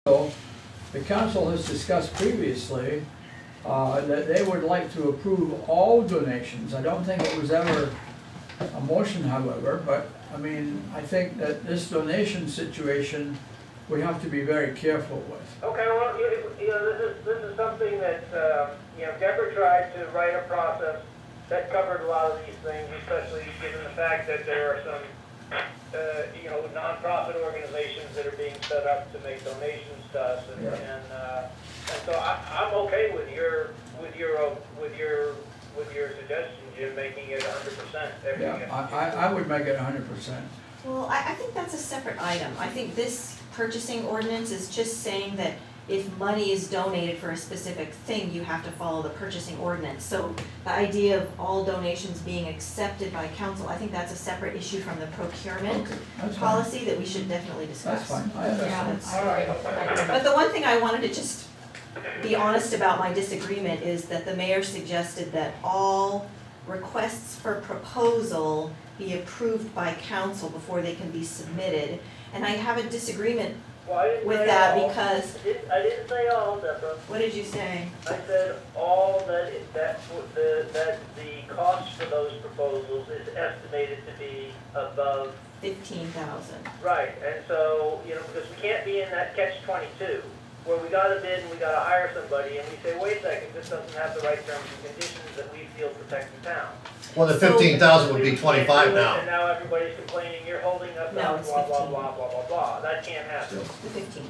So, the council has discussed previously that they would like to approve all donations. I don't think it was ever a motion, however, but I mean, I think that this donation situation we have to be very careful with. Okay, well, this is something that Deborah tried to write a process that covered a lot of these things, especially given the fact that there are some nonprofit organizations that are being set up to make donations to us, and so I'm okay with your suggestion, Jim, making it 100%. Yeah, I would make it 100%. Well, I think that's a separate item. I think this purchasing ordinance is just saying that if money is donated for a specific thing, you have to follow the purchasing ordinance. So the idea of all donations being accepted by council, I think that's a separate issue from the procurement policy that we should definitely discuss. That's fine. I understand. All right. But the one thing I wanted to just be honest about my disagreement is that the mayor suggested that all requests for proposal be approved by council before they can be submitted. And I have a disagreement with that because... I didn't say all, Deborah. What did you say? I said all that the cost for those proposals is estimated to be above 15,000. Right, and so, because we can't be in that catch-22 where we got a bid and we got to hire somebody and we say, wait a second, this doesn't have the right terms and conditions that we feel protect the town. Well, the 15,000 would be 25 now. And now everybody's complaining you're holding us up, blah, blah, blah, blah, blah, blah. That can't happen. The 15.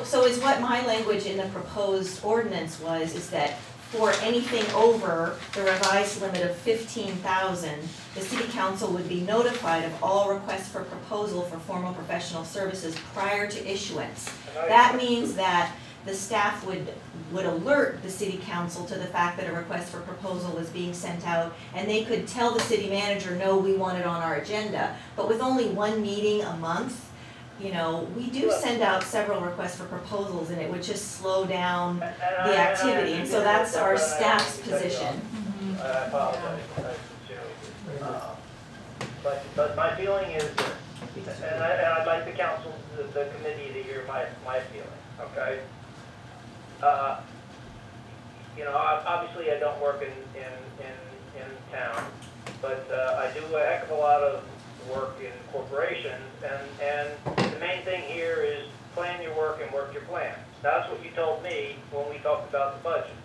So is what my language in the proposed ordinance was, is that for anything over the revised limit of 15,000, the city council would be notified of all requests for proposal for formal professional services prior to issuance. That means that the staff would alert the city council to the fact that a request for proposal was being sent out, and they could tell the city manager, no, we want it on our agenda. But with only one meeting a month, we do send out several requests for proposals, and it would just slow down the activity, and so that's our staff's position. I apologize. But my feeling is, and I'd like the council, the committee to hear my feeling, okay? Obviously I don't work in town, but I do a heck of a lot of work in corporations, and the main thing here is plan your work and work your plan. That's what you told me when we talked about the budget.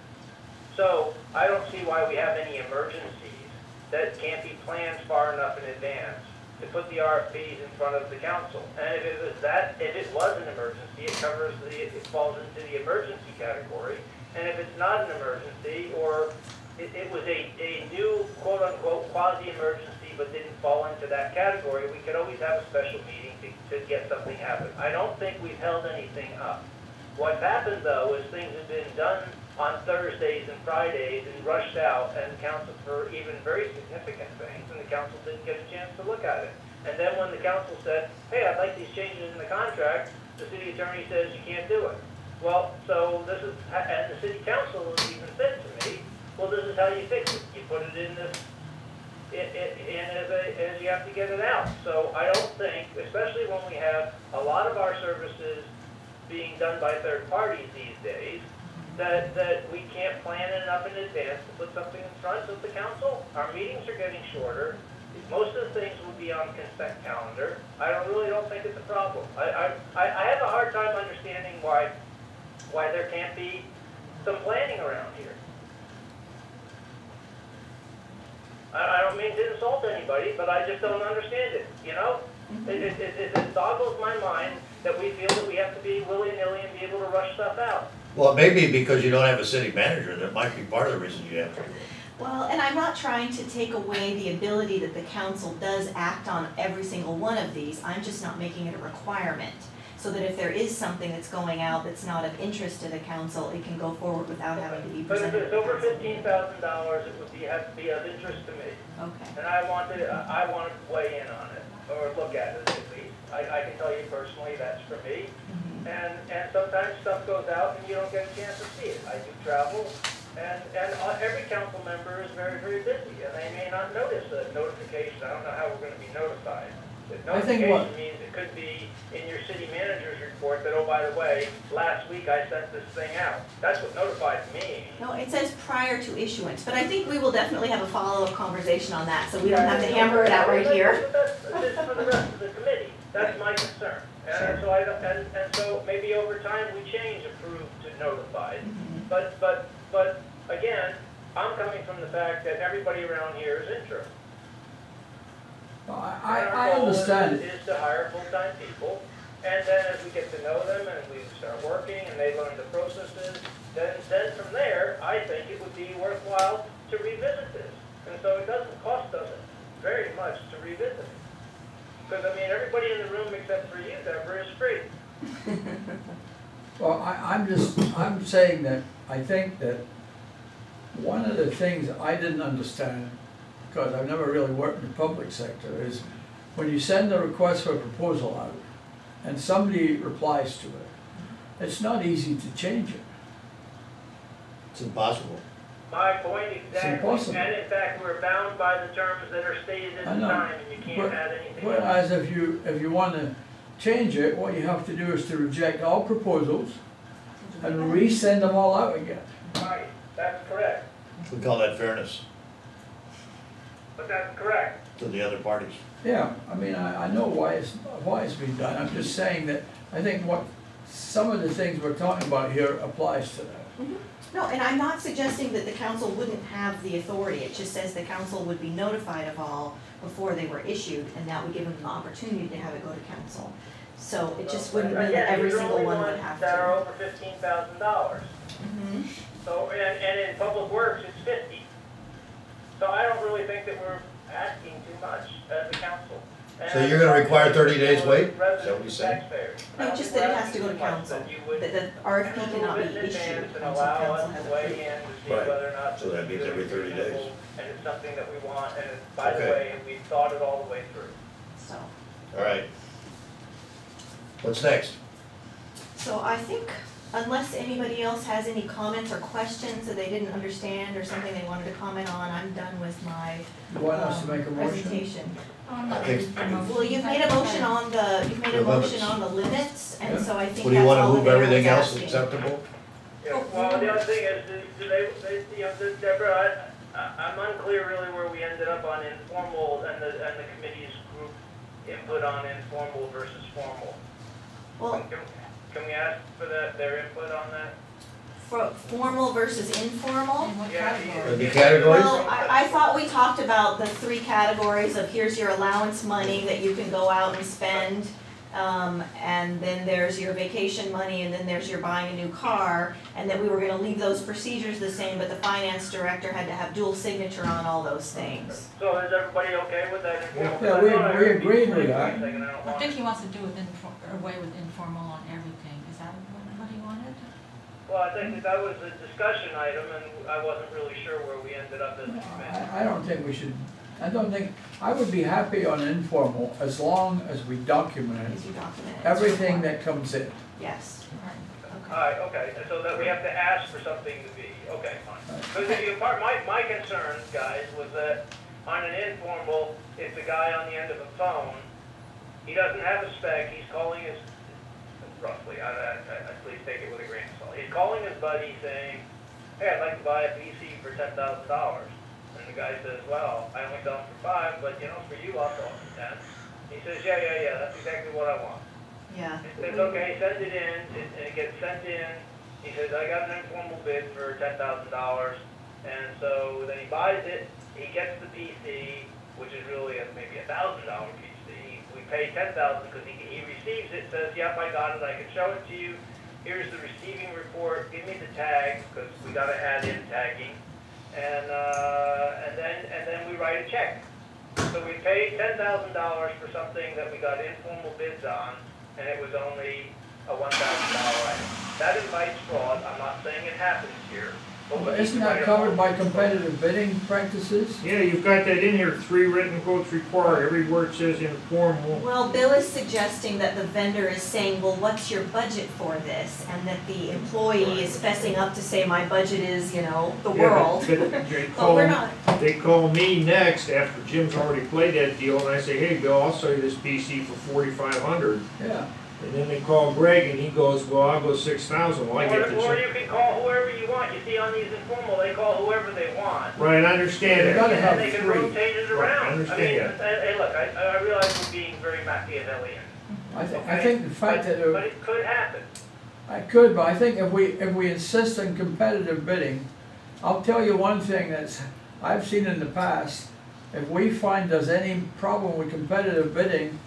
So I don't see why we have any emergencies that can't be planned far enough in advance to put the RFPs in front of the council. And if it was an emergency, it falls into the emergency category. And if it's not an emergency, or it was a new quote-unquote quasi-emergency but didn't fall into that category, we could always have a special meeting to get something happen. I don't think we've held anything up. What's happened, though, is things have been done on Thursdays and Fridays and rushed out, and council for even very significant things, and the council didn't get a chance to look at it. And then when the council said, hey, I'd like these changes in the contract, the city attorney says you can't do it. Well, so this is, and the city council even said to me, well, this is how you fix it. You put it in this, as you have to get it out. So I don't think, especially when we have a lot of our services being done by third parties these days, that we can't plan enough in advance to put something in front of the council. Our meetings are getting shorter. Most of the things will be on consent calendar. I really don't think it's a problem. I have a hard time understanding why there can't be some planning around here. I don't mean to insult anybody, but I just don't understand it, It boggles my mind that we feel that we have to be willy-nilly and be able to rush stuff out. Well, maybe because you don't have a city manager, that might be part of the reason you have to. Well, and I'm not trying to take away the ability that the council does act on every single one of these. I'm just not making it a requirement, so that if there is something that's going out that's not of interest to the council, it can go forward without having to be presented. But if it's over $15,000, it would have to be of interest to me. Okay. And I want to weigh in on it, or look at it at least. I can tell you personally that's for me. Mm-hmm. And sometimes stuff goes out and you don't get a chance to see it. I do travel, and every council member is very, very busy, and they may not notice a notification. I don't know how we're going to be notified. I think what- Notification means it could be in your city manager's report that, oh, by the way, last week I sent this thing out. That's what notified me. No, it says prior to issuance, but I think we will definitely have a follow-up conversation on that, so we don't have to hammer it out right here. That's just for the rest of the committee. That's my concern. Sure. And so and so maybe over time we change approved to notified. But again, I'm coming from the fact that everybody around here is interim. I understand Our goal it. is to hire full-time people, and then as we get to know them and we start working and they learn the processes, then from there, I think it would be worthwhile to revisit this. And so it doesn't cost us very much to revisit it. Because, I mean, everybody in the room except for you, Deborah, is free. Well, I'm saying that, I think that one of the things I didn't understand, because I've never really worked in the public sector, is when you send a request for a proposal out and somebody replies to it, it's not easy to change it. It's impossible. My point exactly. impossible. And in fact, we're bound by the terms that are stated at I the know. time, and you can't add anything else. Whereas if you want to change it, what you have to do is to reject all proposals and resend them all out again. Right, that's correct. We call that fairness But that's correct. to the other parties. Yeah, I mean, I know why it's being done. I'm just saying that I think what some of the things we're talking about here applies to that. No, and I'm not suggesting that the council wouldn't have the authority, it just says the council would be notified of all before they were issued, and that would give them the opportunity to have it go to council. So it just wouldn't mean that every single one would have That are to. over $15,000. Mhm. So, and in public works, it's 50. So I don't really think that we're asking too much as a council. So you're gonna require 30 days wait? Is that what Residents you're and saying? taxpayers. No, just that it has to go to council, that the RFP cannot be issued And until allow council us has to weigh approved. in to see Right. whether or not. So that means every 30 days. And it's something that we want, and it's, by the Okay. way, we thought it all the way through. So, All right. What's next? so I think unless anybody else has any comments or questions that they didn't understand or something they wanted to comment on, I'm done with my You want us to make a motion? presentation. I think- Well, you've made a motion on The limits. the limits, and Yeah. so I think What do you that's wanna all move the mayor was everything else asking. acceptable? Yeah, well, the other thing is, do they, you know, Deborah, I'm unclear really where we ended up on informal and the committee's group input on informal versus formal. Well, Can we ask for their input on that? for formal versus informal? Yeah, The categories? Well, I thought we talked about the three categories of here's your allowance money that you can go out and spend, and then there's your vacation money, and then there's your buying a new car, and that we were gonna leave those procedures the same, but the finance director had to have dual signature on all those things. So is everybody okay with that informal? Yeah, we agreed with that. I think he wants to do it away with informal on everything. Is that what he wanted? Well, I think that was a discussion item, and I wasn't really sure where we ended up as a committee. I don't think we should, I would be happy on informal as long as we document As you document it. everything that comes in. Yes, All right, okay, and so that we have to ask for something to be, okay, fine. Because my concern, guys, was that on an informal, it's a guy on the end of a phone, he doesn't have a spec, he's calling his, roughly, please take it with a grain of salt. He's calling his buddy saying, hey, I'd like to buy a PC for $10,000. And the guy says, well, I only sell them for $5, but you know, for you, I'll sell them for 10. He says, yeah, that's exactly what I want. yeah. He says, okay, send it in, and it gets sent in. He says, I got an informal bid for $10,000. And so then he buys it, he gets the PC, which is really maybe $1,000 PC. We pay $10,000 because he receives it, says, yep, I got it, I can show it to you. Here's the receiving report, give me the tag, because we gotta add in tagging. And then we write a check. So we paid $10,000 for something that we got informal bids on, and it was only a $1,000 item. That invites fraud. I'm not saying it happens here, But isn't that covered by competitive bidding practices? Yeah, you've got that in here, 3 written quotes required, every word says informal. Well, Bill is suggesting that the vendor is saying, well, what's your budget for this? And that the employee is fessing up to say, my budget is, you know, the world. But But we're not. they call me next after Jim's already played that deal, and I say, hey, Bill, I'll sell you this PC for 4,500. Yeah. And then they call Greg, and he goes, well, I'll go 6,000. Well, I get the Or check. you can call whoever you want. You see on these informal, they call whoever they want. Right, I understand You it. gotta have And they can 3. rotate it Right, I around. understand Hey, look, I realize we're being very Machiavellian. I okay? think the fact that But it could happen. I could, but I think if we insist on competitive bidding, I'll tell you one thing I've seen in the past. If we find there's any problem with competitive bidding,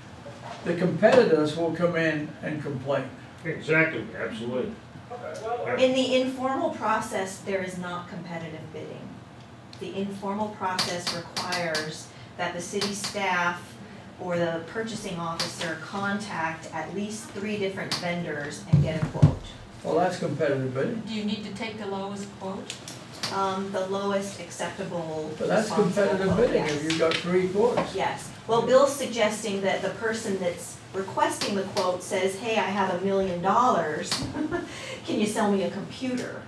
the competitors will come in and complain. Exactly, absolutely. Okay, well, In the informal process, there is not competitive bidding. The informal process requires that the city staff or the purchasing officer contact at least 3 different vendors and get a quote. Well, that's competitive bidding. Do you need to take the lowest quote? The lowest acceptable But that's responsible competitive quote, bidding yes. if you've got 3 quotes. Yes, well, Bill's suggesting that the person that's requesting the quote says, hey, I have $1 million, can you sell me a computer?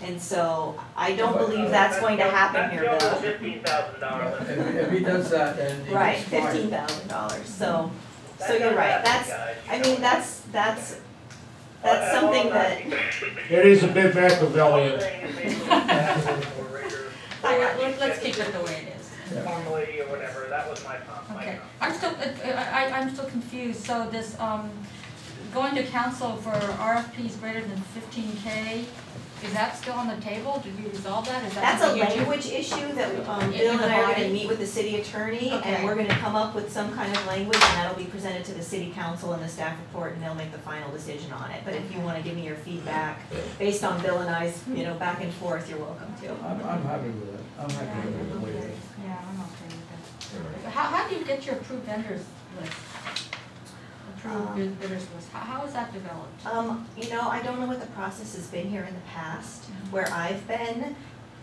And so, I don't believe that's going to happen here, That's Bill. the $15,000 limit. If he does that, then he Right, gets fired. $15,000, so That you're does right, happen, that's, guys, you I know. mean, that's something that, It is a bit Machiavellian. Let's keep it the way it is. Formally or whatever, that was my Okay, comment. I'm still confused, so this, going to council for RFPs greater than 15K, is that still on the table? Did you resolve that? Is that that's a something you do? language issue that In Bill the and I are body? gonna meet with the city attorney, Okay. and we're gonna come up with some kind of language, and that'll be presented to the city council and the staff report, and they'll make the final decision on it. But if you wanna give me your feedback, based on Bill and I's, you know, back and forth, you're welcome to. I'm happy with it. I'm happy with it the way it is. Yeah, I'm okay with that. How do you get your approved vendors list? Approved bidders list, how is that developed? You know, I don't know what the process has been here in the past. Where I've been,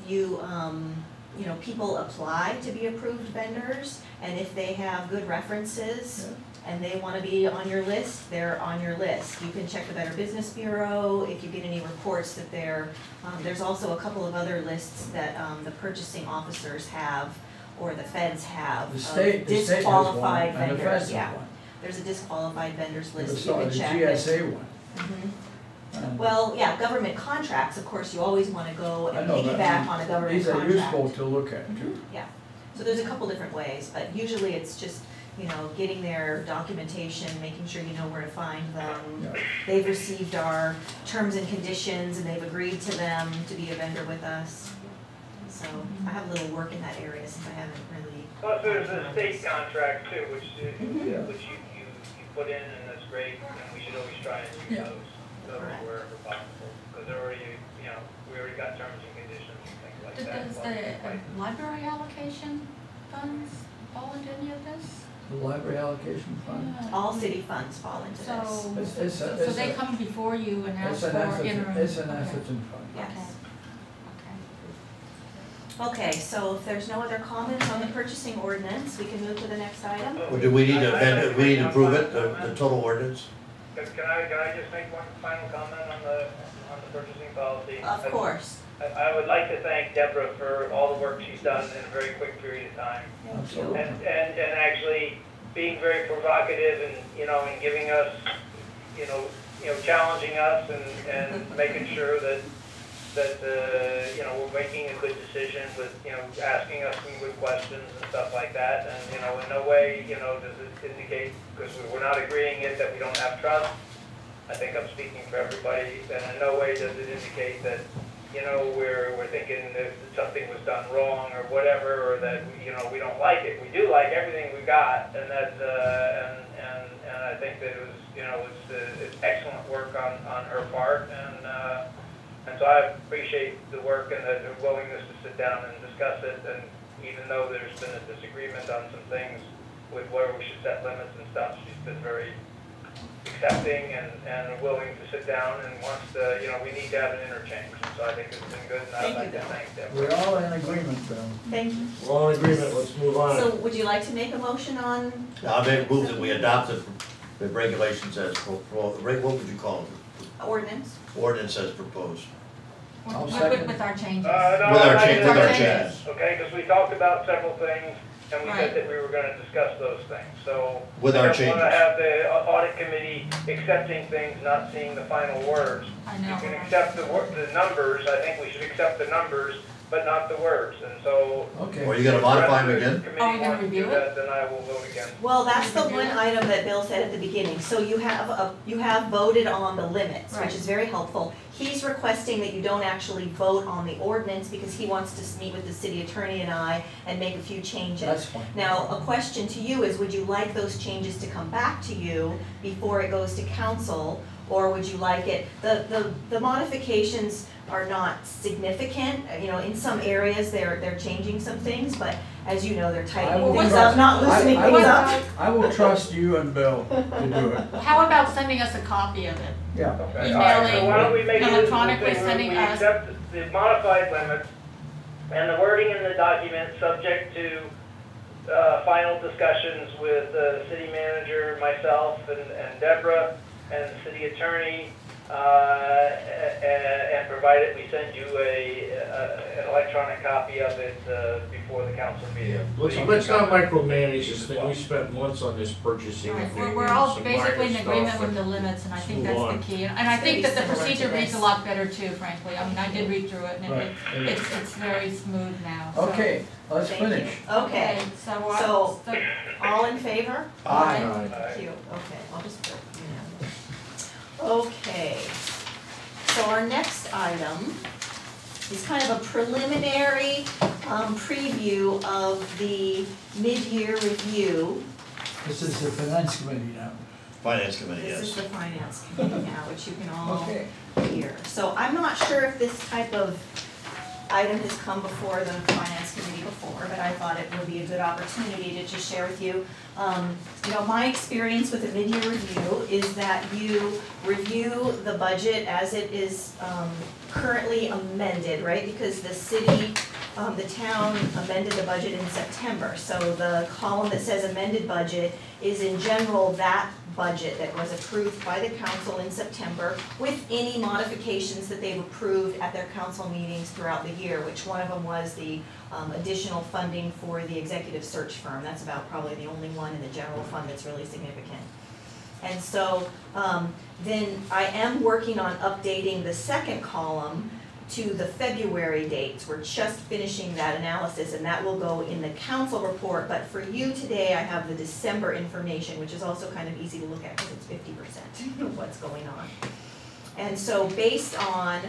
you know, people apply to be approved vendors, and if they have good references and they wanna be on your list, they're on your list. You can check the Better Business Bureau, if you get any reports that there's also a couple of other lists that, the purchasing officers have, or the feds have, The of state has one, disqualified and the vendors, feds yeah. have one. There's a disqualified vendors The list, you can check it. GSA one. Mhm. And Well, yeah, government contracts, of course, you always wanna go I and know, but piggyback on a government these are contract. useful to look at too. Yeah, so there's a couple different ways, but usually it's just, you know, getting their documentation, making sure you know where to find them. Yeah. They've received our terms and conditions and they've agreed to them to be a vendor with us. So I have a little work in that area since I haven't really. Plus, there's a state contract too, which Mhm. Yeah. you put in, and that's great, and we should always try and use Yeah. those Correct. wherever possible. Because they're already, you know, we already got terms and conditions and things like that. Does the library allocation funds fall into any of this? The library allocation fund. Yeah. All city funds fall into this. So they come before you and ask It's for an interim? Atherton, it's an Okay. Atherton fund. Yes. Okay. Okay, so if there's no other comments on the purchasing ordinance, we can move to the next item. Or do we need to amend it, we need to approve it, the total ordinance? Can I just make one final comment on the purchasing policy? Of course. I would like to thank Deborah for all the work she's done in a very quick period of time. Thank you. Absolutely. And actually being very provocative and, you know, and giving us, you know, challenging us and making sure that, you know, we're making a good decision with, you know, asking us some good questions and stuff like that. And, you know, in no way, you know, does it indicate, because we're not agreeing it, that we don't have trust. I think I'm speaking for everybody, and in no way does it indicate that, you know, we're thinking that something was done wrong or whatever, or that, you know, we don't like it. We do like everything we got, and that's, and I think that it was, you know, it's excellent work on her part, and so I appreciate the work and the willingness to sit down and discuss it, and even though there's been a disagreement on some things with where we should set limits and stuff, she's been very accepting and willing to sit down and wants to, we need to have an interchange. So I think it's been good, and I'd like to thank them. We're all in agreement, Bill. Thank you. We're all in agreement, let's move on. So would you like to make a motion on? I move that we adopt the regulations as, what would you call them? Ordinance? Ordinance as proposed. I'll With second. our changes. No, With our I change, didn't with our say that, changes. Okay, because we talked about several things, and we Right. said that we were gonna discuss those things, so. With our I don't wanna changes. have the audit committee accepting things, not seeing the final words. I You know. can accept the numbers, I think we should accept the numbers, but not the words, and so. Okay. Are you gonna modify them again? If the Are we committee gonna wants to do review it? that, then I will vote against. Well, that's the one item that Bill said at the beginning. So you have voted on the limits, Right. which is very helpful. He's requesting that you don't actually vote on the ordinance because he wants to meet with the city attorney and I and make a few changes. That's fine. Now, a question to you is, would you like those changes to come back to you before it goes to council? Or would you like it, the modifications are not significant, in some areas they're changing some things, but as you know, they're tightening things up, not loosening I things up. I will trust you and Bill to do it. How about sending us a copy of it? Yeah. Okay, all right, so why don't we make it Electronically this, sending we us- accept the modified limits and the wording in the document subject to final discussions with the city manager, myself, and Deborah, and the city attorney, and provided we send you an electronic copy of it before the council meeting. Let's not micromanage this thing, we spent months on this purchasing Right, thing. we're and all some basically in minor agreement stuff, with the and limits, and I think move that's on. the key. And I think that the It's very procedure similar to reads a this. lot better too, frankly. I mean, I did read through it, and Right. it's very smooth now. so- Okay, let's Thank you. finish. Okay, So, So- all in favor? Aye. Aye. Thank you, okay, I'll just put, Okay, so our next item is kind of a preliminary preview of the mid-year review. This is the finance committee now. Finance committee, This is yes. the finance committee now, which you can all Okay. hear. So I'm not sure if this type of item has come before the finance committee before, but I thought it would be a good opportunity to just share with you. My experience with a mid-year review is that you review the budget as it is currently amended, right? Because the city, the town amended the budget in September. So the column that says amended budget is in general that budget that was approved by the council in September with any modifications that they've approved at their council meetings throughout the year, which one of them was the additional funding for the executive search firm. That's about probably the only one in the general fund that's really significant. And so then I am working on updating the second column to the February dates. We're just finishing that analysis, and that will go in the council report. But for you today, I have the December information, which is also kind of easy to look at because it's 50% of what's going on. And so based on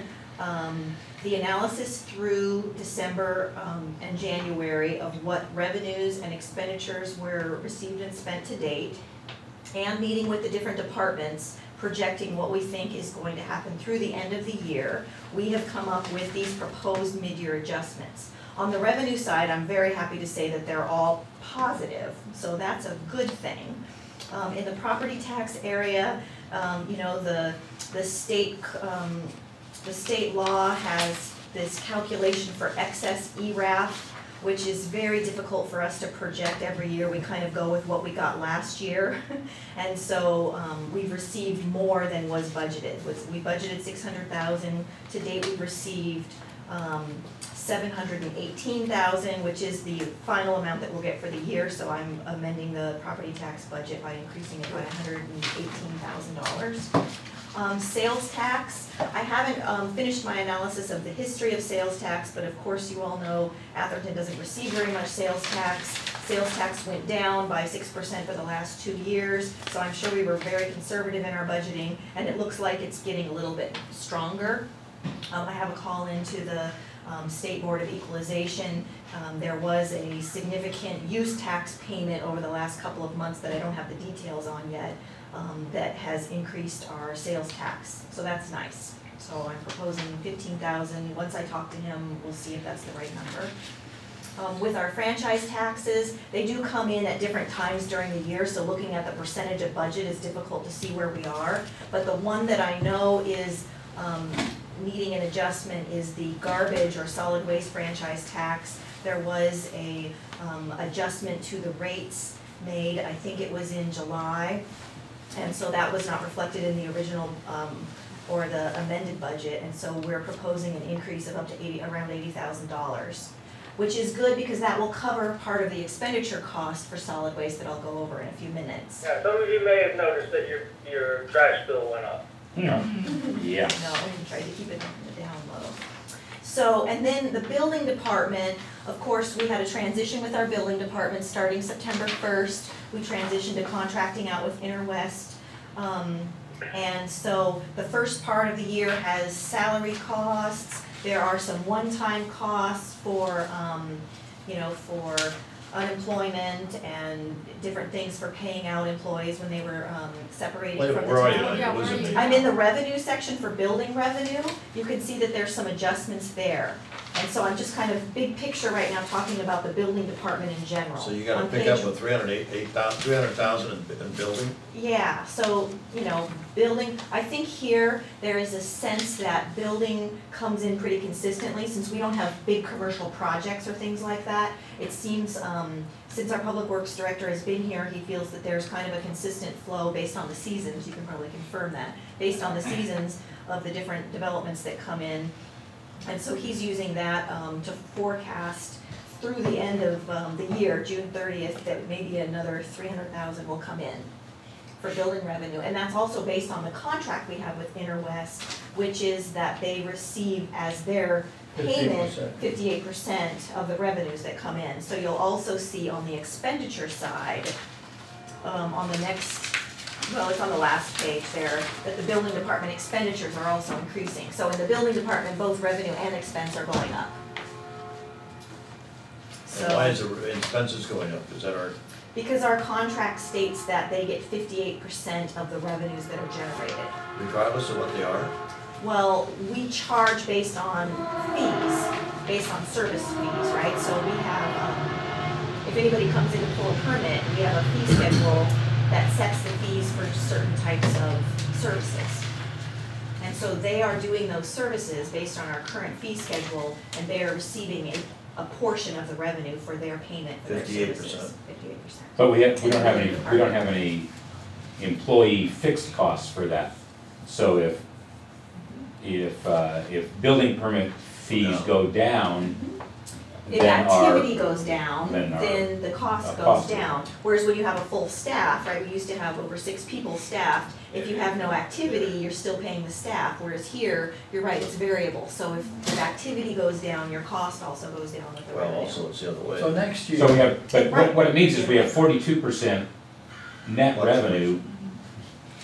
the analysis through December and January of what revenues and expenditures were received and spent to date, and meeting with the different departments, projecting what we think is going to happen through the end of the year, we have come up with these proposed mid-year adjustments. On the revenue side, I'm very happy to say that they're all positive, so that's a good thing. In the property tax area, the state law has this calculation for excess ERAF, which is very difficult for us to project every year. We kind of go with what we got last year. And so we've received more than was budgeted. We budgeted $600,000. To date, we've received $718,000, which is the final amount that we'll get for the year. So I'm amending the property tax budget by increasing it by $118,000. Sales tax, I haven't finished my analysis of the history of sales tax, but of course you all know Atherton doesn't receive very much sales tax. Sales tax went down by 6% for the last 2 years, so I'm sure we were very conservative in our budgeting, and it looks like it's getting a little bit stronger. I have a call into the State Board of Equalization. There was a significant use tax payment over the last couple of months that I don't have the details on yet, that has increased our sales tax, so that's nice. So I'm proposing $15,000. Once I talk to him, we'll see if that's the right number. With our franchise taxes, they do come in at different times during the year, so looking at the percentage of budget is difficult to see where we are. But the one that I know is needing an adjustment is the garbage or solid waste franchise tax. There was a adjustment to the rates made, I think it was in July, and so that was not reflected in the original or the amended budget, and so we're proposing an increase of up to around $80,000, which is good because that will cover part of the expenditure cost for solid waste that I'll go over in a few minutes. Yeah, some of you may have noticed that your trash bill went up. Yeah. No, we tried to keep it down low. So, and then the building department, of course, we had a transition with our building department starting September 1st. We transitioned to contracting out with Interwest. And so the first part of the year has salary costs. There are some one-time costs for, for unemployment and different things for paying out employees when they were separated from the Where are you? town. Yeah, where are you? I'm in the revenue section for building revenue. You can see that there's some adjustments there. And so I'm just kind of big picture right now talking about the building department in general. So you gotta On pick page- up with 300,000 in building? Yeah, so, building, I think here, there is a sense that building comes in pretty consistently, since we don't have big commercial projects or things like that. It seems, since our public works director has been here, he feels that there's kind of a consistent flow based on the seasons, you can probably confirm that, based on the seasons of the different developments that come in. And so he's using that to forecast through the end of the year, June 30th, that maybe another 300,000 will come in for building revenue. And that's also based on the contract we have with Interwest, which is that they receive as their payment 58% of the revenues that come in. So you'll also see on the expenditure side, on the next, well, it's on the last page there, that the building department expenditures are also increasing. So in the building department, both revenue and expense are going up. And why So, is the expenses going up? Is that our, because our contract states that they get 58% of the revenues that are generated. regardless of what they are? Well, we charge based on fees, based on service fees, right? So we have, if anybody comes in to pull a permit, we have a fee schedule that sets the fees for certain types of services. And so they are doing those services based on our current fee schedule, and they are receiving a portion of the revenue for their payment for their 58%. services. 58%. But we don't have any employee fixed costs for that. So if building permit fees No. go down, If then our, activity goes down, then our- then the cost our goes cost goes down. Whereas when you have a full staff, right, we used to have over 6 people staffed. If you have no activity, you're still paying the staff, whereas here, you're right, it's variable. So if activity goes down, your cost also goes down with the Well, revenue. also it's the other way. So next year. so we have, but Right. what it means is we have 42% net revenue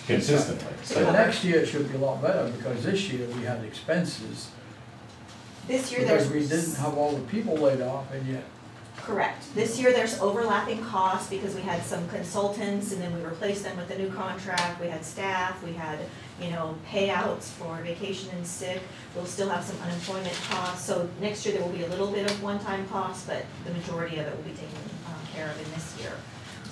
consistently. So next year it should be a lot better, because this year we had expenses, This year, there's. because we didn't have all the people laid off, and yet, Correct. This year, there's overlapping costs because we had some consultants and then we replaced them with a new contract. We had staff, we had, payouts for vacation and sick. We'll still have some unemployment costs. So next year, there will be a little bit of one-time costs, but the majority of it will be taken care of in this year.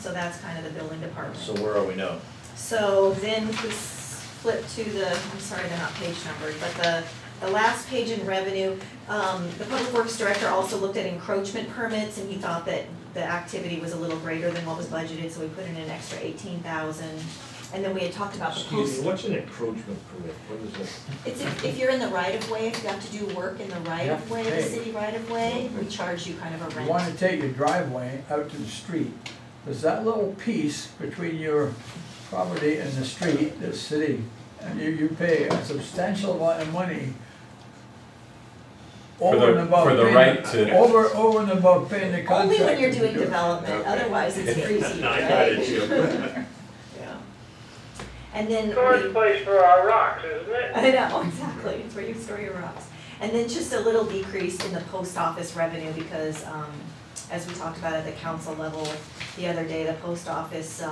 So that's kind of the building department. So where are we now? So then we flip to the, I'm sorry, they're not page numbered, but the last page in revenue, the Public Works Director also looked at encroachment permits, and he thought that the activity was a little greater than what was budgeted, so we put in an extra 18,000. And then we had talked about the Excuse post. me, what's an encroachment permit? What is it? It's if you're in the right of way, if you have to do work in the right of way, the Hey. city right of way, we charge you kind of a you rent. wanna take your driveway out to the street. There's that little piece between your property and the street, the city, and you pay a substantial amount of money For over the- and above for the paying- right to- over and above paying the contractor. Only when you're to doing do it. development, Okay. otherwise it's freezy, I right? got it, Jim. Yeah. And then Storage place for our rocks, isn't it? I know, exactly, it's where you store your rocks. And then just a little decrease in the post office revenue because, as we talked about at the council level the other day, the post office,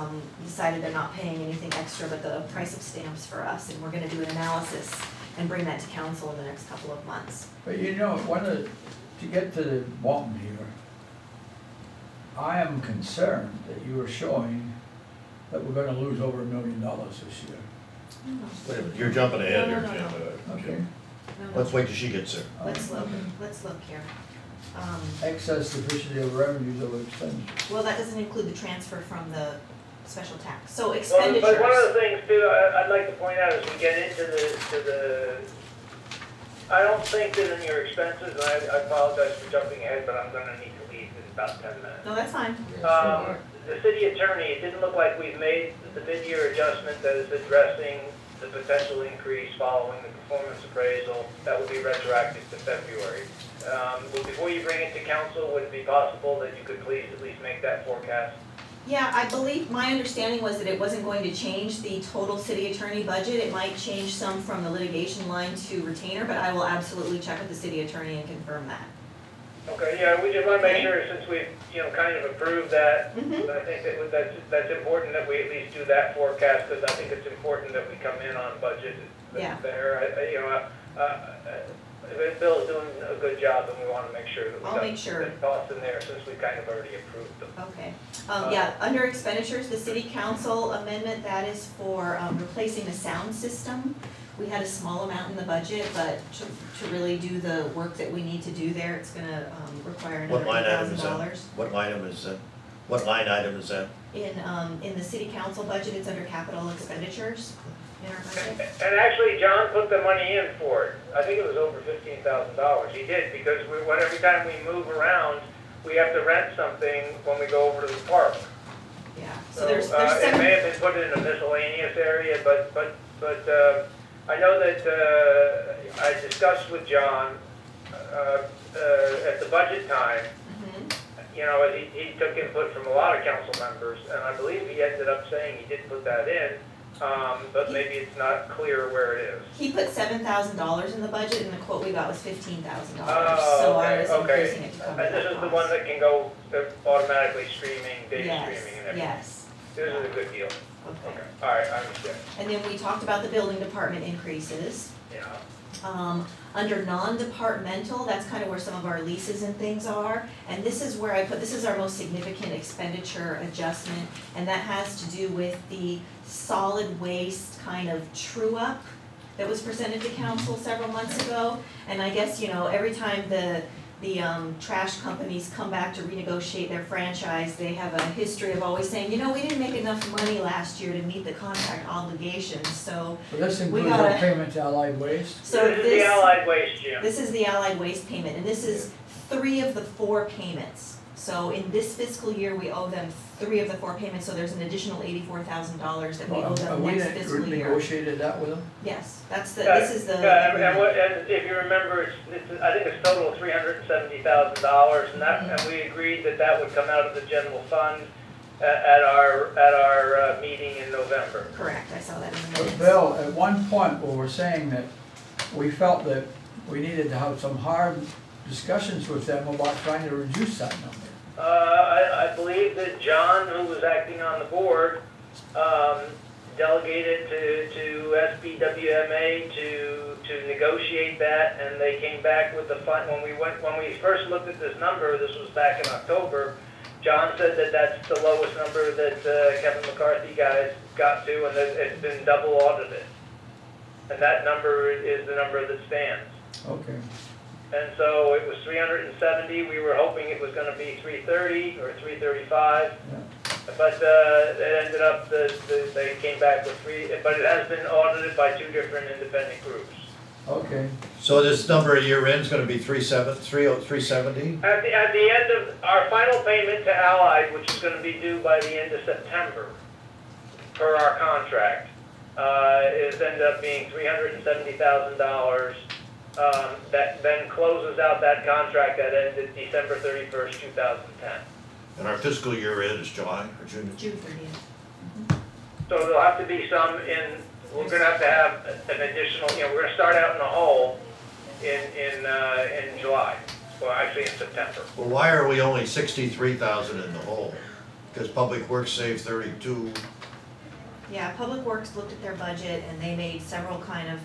decided they're not paying anything extra but the price of stamps for us, and we're gonna do an analysis and bring that to council in the next couple of months. But to get to the bottom here, I am concerned that you are showing that we're gonna lose over $1 million this year. Wait a minute, you're jumping ahead No, here, no, no, Jim. Okay. No, no. Let's wait till she gets there. Let's look here. Excess deficiency of revenues over expenditures. Well, that doesn't include the transfer from the special tax, so Well, expenditures. but one of the things too, I'd like to point out as we get into the, I don't think that in your expenses, and I apologize for jumping ahead, but I'm gonna need to leave in about 10 minutes. No, that's fine. The city attorney, it didn't look like we've made the mid-year adjustment that is addressing the potential increase following the performance appraisal. That would be retroactive to February. Before you bring it to council, would it be possible that you could please at least make that forecast? Yeah, I believe, my understanding was that it wasn't going to change the total city attorney budget. It might change some from the litigation line to retainer, but I will absolutely check with the city attorney and confirm that. Okay, yeah, we just want to make sure, since we've, kind of approved that, Mhm. I think that's important that we at least do that forecast, because I think it's important that we come in on budget Yeah. there. Bill's doing a good job, and we want to make sure that we I'll got make sure. the costs in there, since we kind of already approved them. Okay, yeah, under expenditures, the city council amendment, that is for replacing the sound system. We had a small amount in the budget, but to really do the work that we need to do there, it's gonna require What another line item is that? $8,000. What line item is that? What line item is that? In the city council budget, it's under capital expenditures in our budget. And actually, John put the money in for it. I think it was over $15,000. He did, because every time we move around, we have to rent something when we go over to the park. Yeah, So so there's it may seven, have been put in a miscellaneous area, but I know that I discussed with John at the budget time. Mhm. He took input from a lot of council members, and I believe he ended up saying he did put that in, but maybe it's not clear where it is. He put $7,000 in the budget, and the quote we got was $15,000, Oh, so I okay, was okay. increasing it to cover And that this is the cost. one that can go automatically streaming, data Yes, streaming and everything. yes, This is a good deal. okay. Okay, all right, I understand. And then we talked about the building department increases. Yeah. Under non-departmental, that's kind of where some of our leases and things are. And this is where this is our most significant expenditure adjustment, and that has to do with the solid waste kind of true-up that was presented to council several months ago. And I guess, every time the trash companies come back to renegotiate their franchise, they have a history of always saying, we didn't make enough money last year to meet the contract obligations, so. So this includes gotta- our payment to Allied Waste? So This is the Allied Waste, Jim. This is the Allied Waste payment, and this is 3 of the 4 payments. So in this fiscal year, we owe them 3 of the 4 payments, so there's an additional $84,000 that we owe them We next didn't fiscal year. negotiated that with them? Yes, this is the. And if you remember, I think it's a total of $370,000, and we agreed that would come out of the general fund at our meeting in November. Correct, I saw that in the But minutes. Bill, at one point, we were saying that we felt that we needed to have some hard discussions with them about trying to reduce that number. I believe that John, who was acting on the board, delegated to SBWMA to negotiate that, and they came back with the fund. When we first looked at this number, this was back in October, John said that that's the lowest number that Kevin McCarthy guys got to, and that it's been double audited. And that number is the number that stands. Okay. And so it was 370, we were hoping it was gonna be 330 or 335. Yeah. But it ended up they came back with 3, but it has been audited by 2 different independent groups. Okay. So this number at year end is gonna be 370? At the end of our final payment to Allied, which is gonna be due by the end of September, per our contract, it ended up being $370,000. That then closes out that contract that ended December 31st, 2010. And our fiscal year end is July or June? June 30th. So there'll have to be some we're gonna have to have an additional, we're gonna start out in the hole in July, well, actually in September. Well, why are we only 63,000 in the hole? Because Public Works saved 32. Yeah, Public Works looked at their budget and they made several kind of,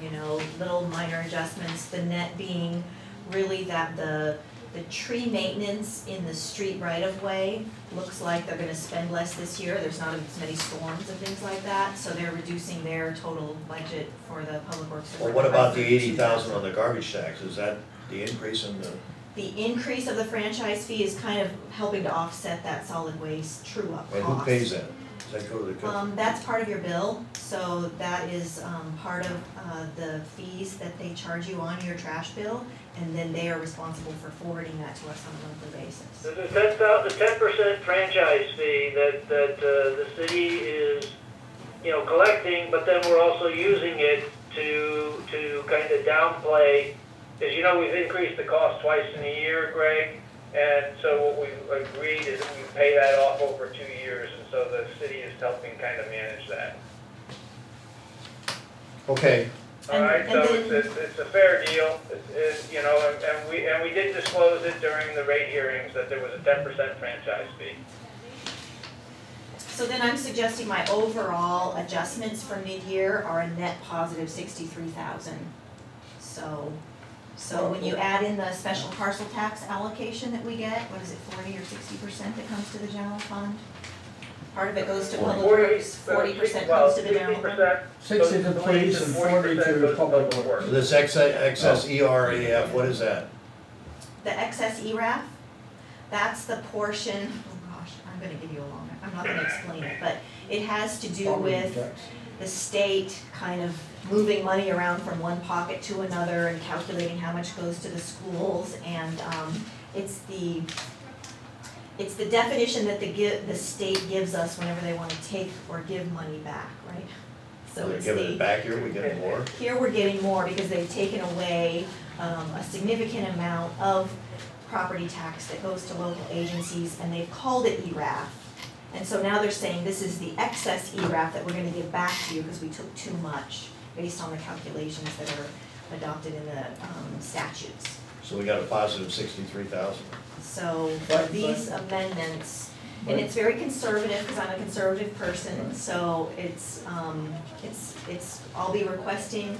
little minor adjustments, the net being really that the The tree maintenance in the street right-of-way looks like they're gonna spend less this year. There's not as many storms and things like that, so they're reducing their total budget for the public works. Well, what about the 80,000 on the garbage tax? Is that the increase in the? The increase of the franchise fee is kind of helping to offset that solid waste true-up cost. And who pays that? Does that go to the customer? That's part of your bill, so that is, part of, the fees that they charge you on your trash bill, and then they are responsible for forwarding that to us on a monthly basis. The 10% franchise fee that the city is, collecting, but then we're also using it to kind of downplay. As you know, we've increased the cost twice in a year, Greg, and so what we've agreed is that we pay that off over 2 years, and so the city is helping kind of manage that. Okay, All right, so it's a fair deal, and we did disclose it during the rate hearings that there was a 10% franchise fee. So then I'm suggesting my overall adjustments for mid-year are a net positive 63,000. So when you add in the special parcel tax allocation that we get, what is it, 40 or 60% that comes to the general fund? Part of it goes to public works, 40% comes to the general fund. 60 to police and 40 to public works. so this excess ERAF, what is that? The excess ERAF, that's the portion, oh gosh, I'm gonna give you a long, I'm not gonna explain it, but it has to do with the state kind of moving money around from one pocket to another and calculating how much goes to the schools, and it's the definition that the state gives us whenever they want to take or give money back, right? So They're it's giving it back here, we get more? Here we're getting more because they've taken away a significant amount of property tax that goes to local agencies, and they've called it ERAF. And so now they're saying this is the excess ERAF that we're gonna give back to you because we took too much based on the calculations that are adopted in the statutes. So we got a positive 63,000. So But- these amendments, and it's very conservative because I'm a conservative person, so I'll be requesting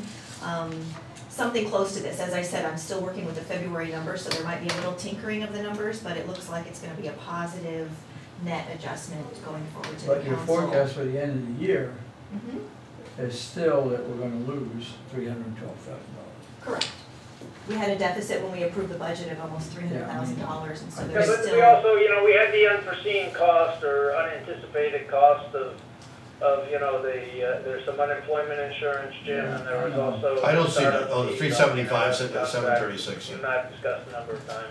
something close to this. As I said, I'm still working with the February numbers, so there might be a little tinkering of the numbers, but it looks like it's gonna be a positive net adjustment going forward to the But council. your forecast for the end of the year Mhm. is still that we're gonna lose $312,000. Correct. We had a deficit when we approved the budget of almost $300,000, and so Yeah, there's but still. we also, we had the unforeseen cost or unanticipated cost of there's some unemployment insurance, Jim, and there was also. I don't see that. startup Oh, the fees 375 on at 736. We've not discussed a number of times.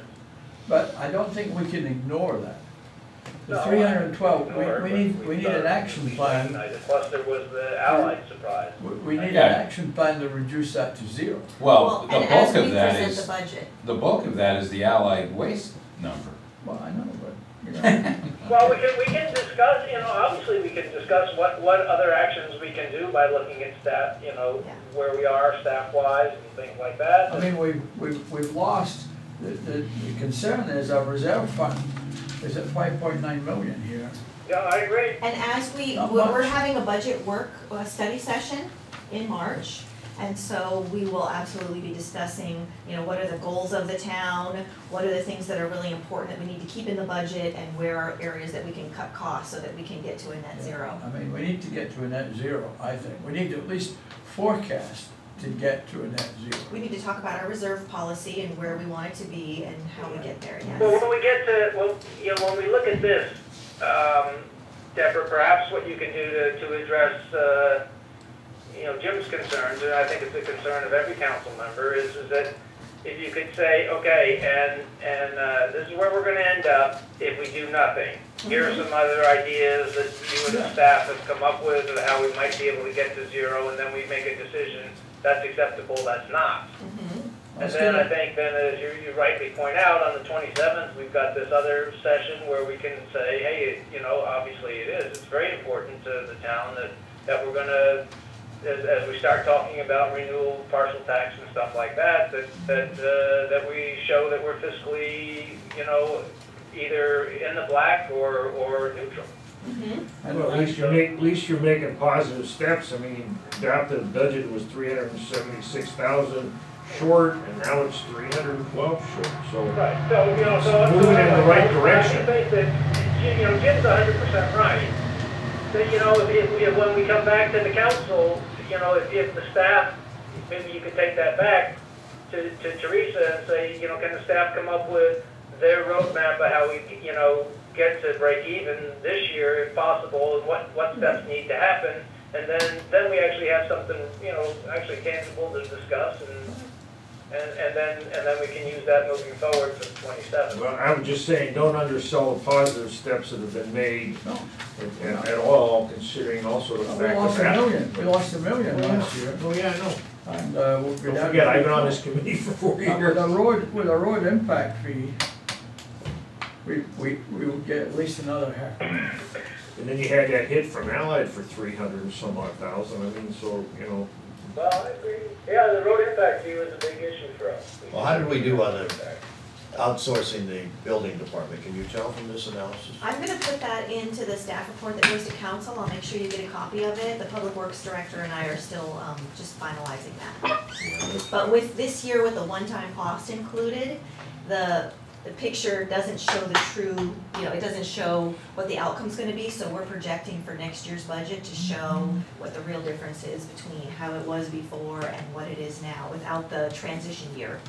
But I don't think we can ignore that. The No, 312, ignore it, we but need we've an done- action we've plan. recognized it. Plus there was the Allied surprise. We need an Yeah. action plan to reduce that to zero. Well, the and as bulk we of that present is, the budget, the bulk of that is the allied waste number. Well, I know, but, Well, we can discuss, obviously we can discuss what other actions we can do by looking at staff, where we are staff-wise and things like that. I mean, we've lost, the concern is our reserve fund is at 5.9 million here. Yeah, I agree. and as Not we're much. having a budget work study session in March, and so we will absolutely be discussing, what are the goals of the town, what are the things that are really important that we need to keep in the budget, and where are areas that we can cut costs so that we can get to a net zero. I mean, we need to get to a net zero, I think. We need to at least forecast to get to a net zero. We need to talk about our reserve policy and where we want it to be and how we get there, Well, yes. when we get to, when we look at this, Deborah, perhaps what you can do to address, Jim's concerns, and I think it's a concern of every council member, is that if you could say, okay, and this is where we're gonna end up if we do nothing. Here are some other ideas that you and the staff have come up with of how we might be able to get to zero, and then we make a decision, that's acceptable, that's not. Mhm. And Let's then do I it. think then, as you rightly point out, on the 27th, we've got this other session where we can say, hey, obviously it is. It's very important to the town that we're gonna, as we start talking about renewal, parcel tax and stuff like that, that we show that we're fiscally, either in the black or neutral. Mhm. And Well, at least you're making positive steps. I mean, adopted budget was 376,000. short, and now it's 312 short, so. Right, so, you know, so. Moving in the right direction. I think that, you know, Jim's 100% right. That, you know, if when we come back to the council, you know, if the staff, maybe you could take that back to Teresa and say, you know, can the staff come up with their roadmap of how we, you know, get to break even this year if possible, and what steps need to happen, and then we actually have something, you know, actually tangible to discuss, and then we can use that moving forward for 27. Well, I'm just saying, don't undersell the positive steps that have been made No. at all, considering also the We fact lost that. we lost $1 million last year. Oh, yeah, I know. And, we'll be Don't down forget, to- I've been on this committee for 4 With years. a road impact fee, we would get at least another half. And then you had that hit from Allied for 300 and some odd thousand, I mean, so, you know. Well, I agree. Yeah, the road impact fee was a big issue for us. Well, how did we do on the outsourcing the building department? Can you tell from this analysis? I'm gonna put that into the staff report that goes to council, I'll make sure you get a copy of it. The Public Works Director and I are still, just finalizing that. But with this year, with the one-time cost included, the picture doesn't show the true, you know, it doesn't show what the outcome's gonna be, so we're projecting for next year's budget to show what the real difference is between how it was before and what it is now, without the transition year.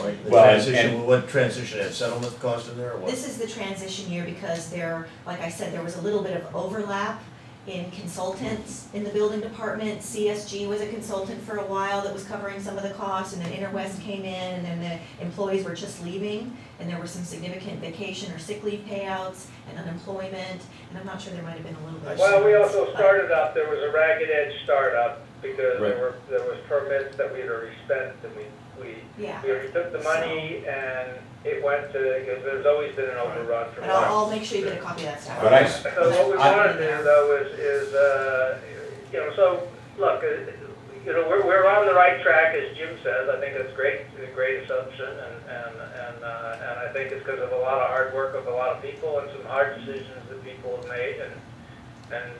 Right. The Well, transition, what transition had settlement cost in there or what? This is the transition year because there, like I said, there was a little bit of overlap in consultants in the building department. CSG was a consultant for a while that was covering some of the costs, and then Interwest came in, and then the employees were just leaving, and there were some significant vacation or sick leave payouts and unemployment, and I'm not sure there might have been a little bit of. Well, we insurance, also but- started out, there was a ragged edge startup because Right. there was permits that we had already spent, and we Yeah, already took the money and it went to, because there's always been an overrun from but last. I'll make sure you get a copy of that stuff. But I- So what we want to do though is, you know, so, look, you know, we're on the right track, as Jim says. I think that's great, a great assumption, and I think it's because of a lot of hard work of a lot of people and some hard decisions that people have made, and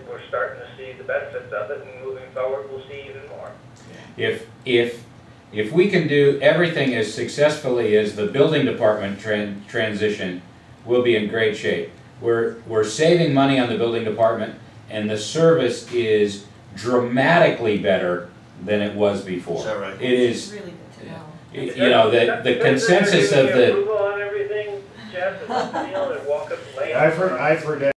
we're starting to see the benefits of it, and moving forward, we'll see even more. If we can do everything as successfully as the building department transition, we'll be in great shape. We're saving money on the building department, and the service is dramatically better than it was before. Is that right? It It's is, really good to know. you know, the consensus of the. Approval on everything, Jeff, is the deal, and walk up late. I've heard that.